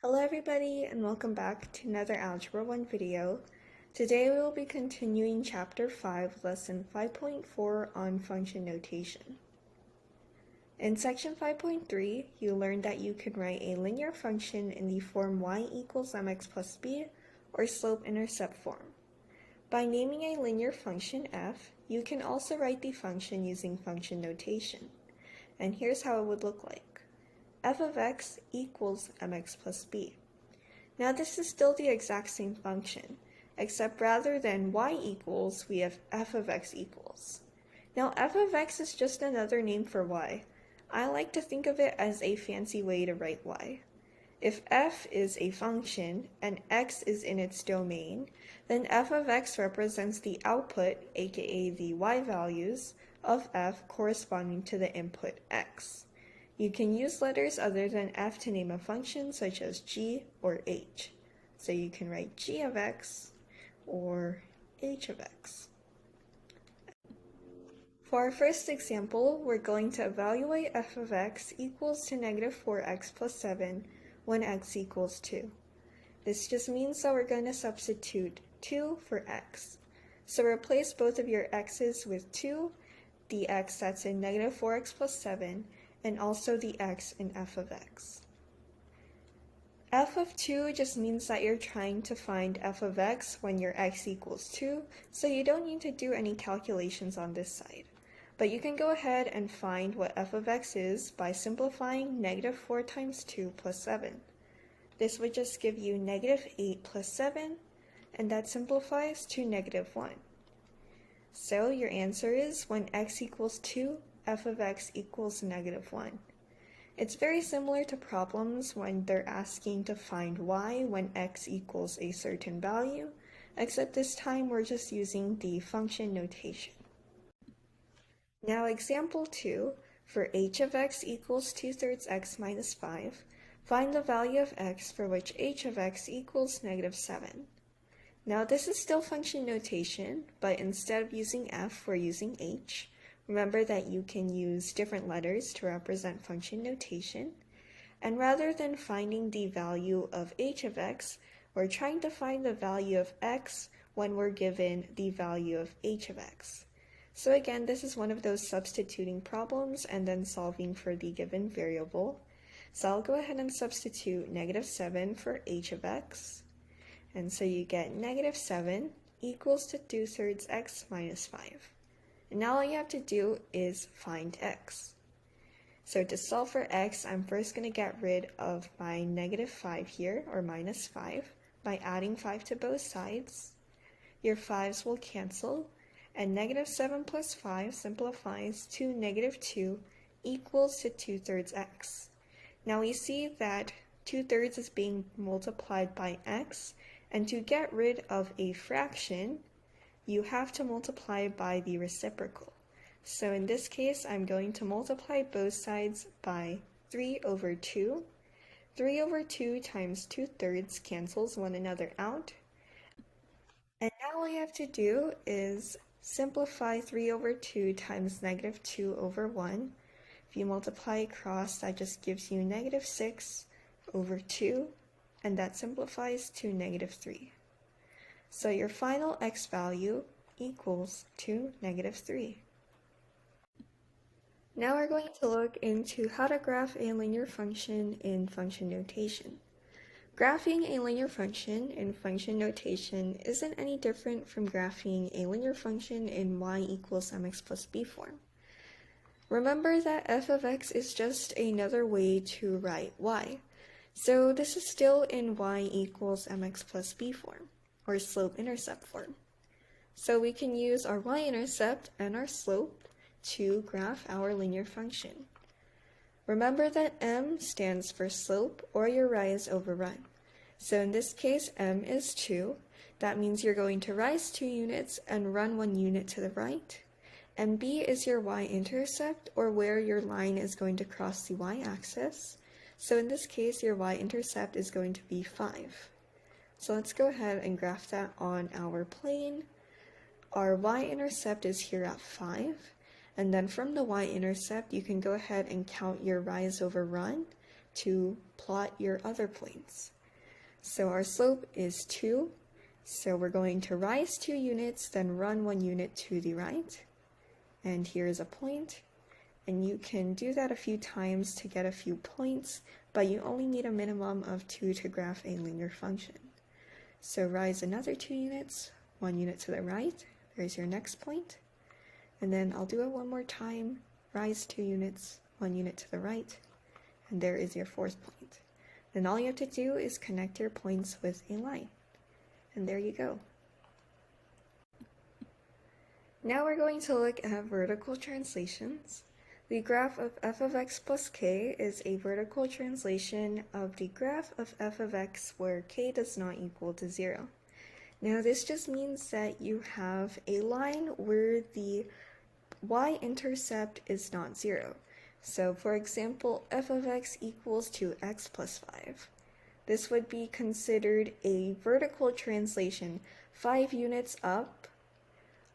Hello everybody and welcome back to another Algebra 1 video. Today we will be continuing Chapter 5, Lesson 5.4 on function notation. In Section 5.3, you learned that you can write a linear function in the form y equals mx plus b or slope-intercept form. By naming a linear function f, you can also write the function using function notation. And here's how it would look like. F of x equals mx plus b. Now this is still the exact same function, except rather than y equals, we have f of x equals. Now f of x is just another name for y. I like to think of it as a fancy way to write y. If f is a function and x is in its domain, then f of x represents the output, aka the y values, of f corresponding to the input x. You can use letters other than f to name a function such as g or h. So you can write g of x or h of x. For our first example, we're going to evaluate f of x equals to negative 4x plus 7 when x equals 2. This just means that we're going to substitute 2 for x. So replace both of your x's with 2, the x that's in negative 4x plus 7, and also the x in f of x. F of 2 just means that you're trying to find f of x when your x equals 2, so you don't need to do any calculations on this side. But you can go ahead and find what f of x is by simplifying negative 4 times 2 plus 7. This would just give you negative 8 plus 7, and that simplifies to negative 1. So your answer is when x equals 2, f of x equals negative 1. It's very similar to problems when they're asking to find y when x equals a certain value, except this time we're just using the function notation. Now example 2, for h of x equals 2/3 x minus 5, find the value of x for which h of x equals negative 7. Now this is still function notation, but instead of using f, we're using h. Remember that you can use different letters to represent function notation, and rather than finding the value of h of x, we're trying to find the value of x when we're given the value of h of x. So again, this is one of those substituting problems and then solving for the given variable. So I'll go ahead and substitute negative 7 for h of x, and so you get negative 7 equals to 2/3 x minus 5. And now all you have to do is find x. So to solve for x, I'm first going to get rid of my negative 5 here, or minus 5, by adding 5 to both sides. Your 5's will cancel, and negative 7 plus 5 simplifies to negative 2 equals to 2/3 x. Now we see that 2/3 is being multiplied by x, and to get rid of a fraction, you have to multiply by the reciprocal. So in this case, I'm going to multiply both sides by 3 over 2. 3 over 2 times 2/3 cancels one another out. And now all you have to do is simplify 3 over 2 times negative 2 over 1. If you multiply across, that just gives you negative 6 over 2, and that simplifies to negative 3. So your final x value equals to negative 3. Now we're going to look into how to graph a linear function in function notation. Graphing a linear function in function notation isn't any different from graphing a linear function in y equals mx plus b form. Remember that f of x is just another way to write y. So this is still in y equals mx plus b form, or slope-intercept form. So we can use our y-intercept and our slope to graph our linear function. Remember that m stands for slope, or your rise over run. So in this case, m is 2. That means you're going to rise 2 units and run 1 unit to the right. And b is your y-intercept, or where your line is going to cross the y-axis. So in this case, your y-intercept is going to be 5. So let's go ahead and graph that on our plane. Our y-intercept is here at 5, and then from the y-intercept, you can go ahead and count your rise over run. to plot your other points. So our slope is 2, so we're going to rise 2 units, then run 1 unit to the right. And here's a point, and you can do that a few times to get a few points, but you only need a minimum of 2 to graph a linear function. So rise another 2 units, 1 unit to the right, there's your next point. And then I'll do it one more time, rise 2 units, 1 unit to the right, and there is your 4th point. Then all you have to do is connect your points with a line. And there you go. Now we're going to look at vertical translations. The graph of f of x plus k is a vertical translation of the graph of f of x where k does not equal to 0. Now this just means that you have a line where the y-intercept is not 0. So for example, f of x equals to x plus 5. This would be considered a vertical translation 5 units up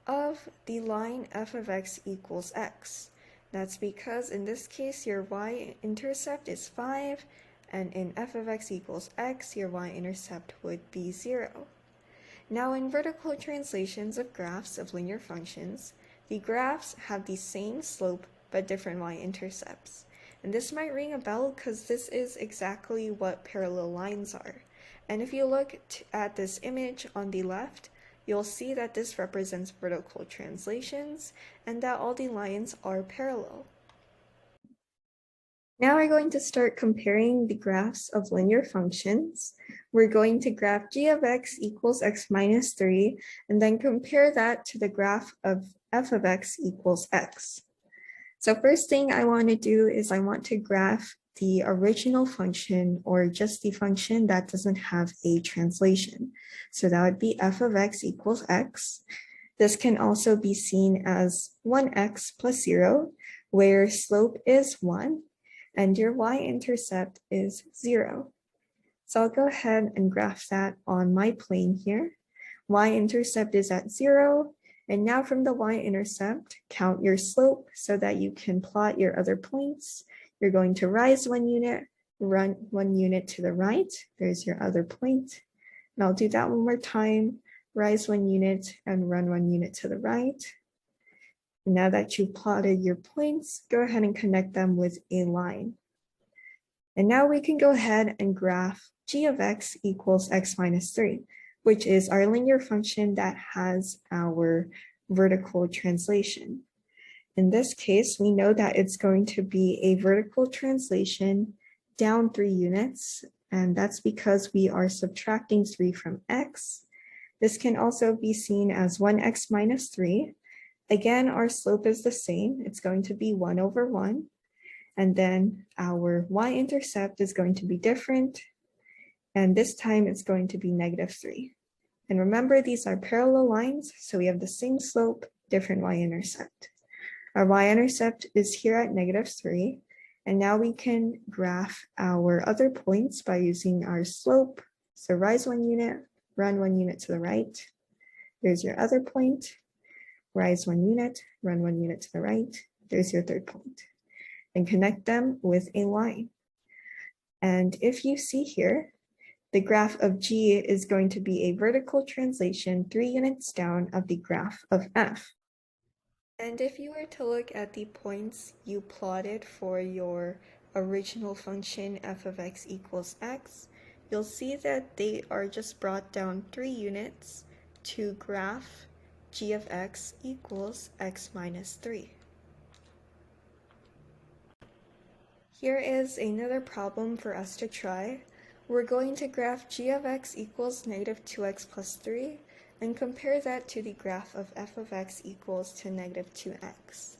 of the line f of x equals x. That's because in this case your y-intercept is 5, and in f of x equals x, your y-intercept would be 0. Now in vertical translations of graphs of linear functions, the graphs have the same slope but different y-intercepts. And this might ring a bell because this is exactly what parallel lines are. And if you look at this image on the left, you'll see that this represents vertical translations and that all the lines are parallel. Now we're going to start comparing the graphs of linear functions. We're going to graph g of x equals x minus 3 and then compare that to the graph of f of x equals x. So first thing I want to do is I want to graph the original function, or just the function that doesn't have a translation. So that would be f of x equals x. This can also be seen as 1x plus 0, where slope is 1 and your y-intercept is 0. So I'll go ahead and graph that on my plane here. Y-intercept is at 0. And now from the y-intercept, count your slope so that you can plot your other points. You're going to rise 1 unit, run 1 unit to the right. There's your other point. And I'll do that one more time. Rise 1 unit and run 1 unit to the right. And now that you've plotted your points, go ahead and connect them with a line. And now we can go ahead and graph g of x equals x minus 3. Which is our linear function that has our vertical translation. In this case, we know that it's going to be a vertical translation down 3 units, and that's because we are subtracting 3 from x. This can also be seen as 1x minus 3. Again, our slope is the same. It's going to be 1 over 1. And then our y-intercept is going to be different. And this time it's going to be negative 3. And remember, these are parallel lines, so we have the same slope, different y-intercept. Our y-intercept is here at negative 3, and now we can graph our other points by using our slope. So rise 1 unit, run 1 unit to the right. There's your other point. Rise 1 unit, run 1 unit to the right. There's your 3rd point. And connect them with a line. And if you see here, the graph of G is going to be a vertical translation 3 units down of the graph of F. And if you were to look at the points you plotted for your original function f of x equals x, you'll see that they are just brought down 3 units to graph g of x equals x minus 3. Here is another problem for us to try. We're going to graph g of x equals negative 2x plus 3 and compare that to the graph of f of x equals to negative 2x.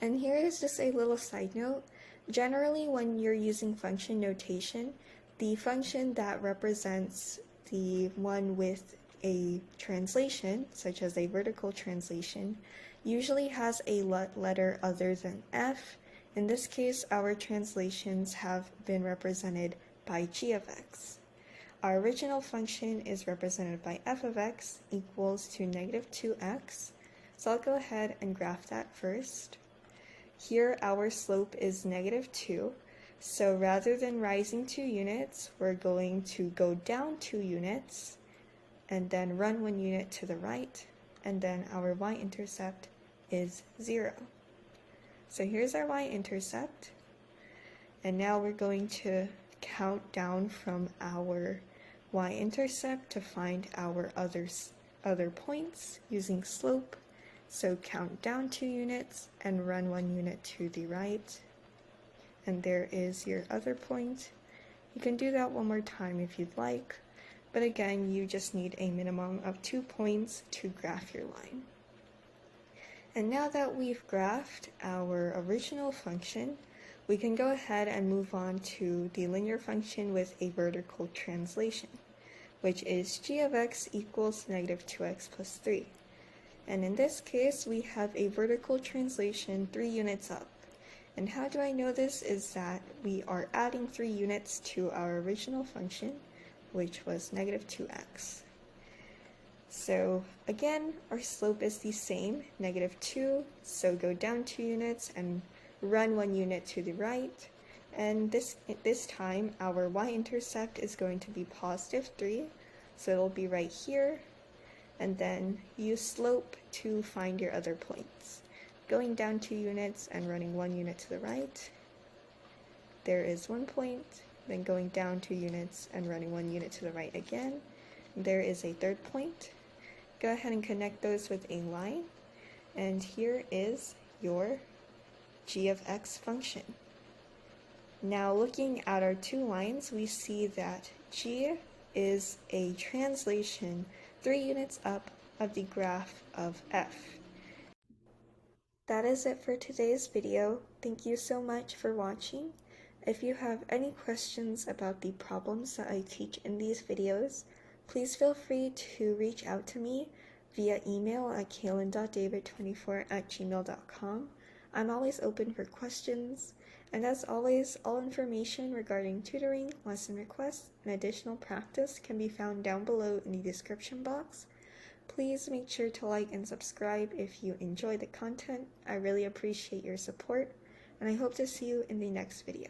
And here is just a little side note. Generally, when you're using function notation, the function that represents the one with a translation, such as a vertical translation, usually has a letter other than f. In this case, our translations have been represented by g of x. Our original function is represented by f of x equals to negative 2x. So I'll go ahead and graph that first. Here our slope is negative 2. So rather than rising 2 units, we're going to go down 2 units and then run 1 unit to the right, and then our y-intercept is 0. So here's our y-intercept, and now we're going to count down from our y-intercept to find our other points using slope. So count down 2 units and run 1 unit to the right, and there is your other point. You can do that one more time if you'd like, but again, you just need a minimum of 2 points to graph your line. And now that we've graphed our original function, we can go ahead and move on to the linear function with a vertical translation, which is g of x equals negative 2x plus 3. And in this case, we have a vertical translation 3 units up. And how do I know this is that we are adding 3 units to our original function, which was negative 2x. So again, our slope is the same, negative 2, so go down 2 units and run 1 unit to the right. And this time, our y-intercept is going to be positive 3, so it'll be right here. And then use slope to find your other points. Going down 2 units and running 1 unit to the right, there is 1 point. Then going down 2 units and running 1 unit to the right again, there is a third point. Go ahead and connect those with a line, and here is your g of x function. Now looking at our 2 lines, we see that g is a translation 3 units up of the graph of f. That is it for today's video. Thank you so much for watching. If you have any questions about the problems that I teach in these videos, please feel free to reach out to me via email at kaelin.david24@gmail.com. I'm always open for questions, and as always, all information regarding tutoring, lesson requests, and additional practice can be found down below in the description box. Please make sure to like and subscribe if you enjoy the content. I really appreciate your support, and I hope to see you in the next video.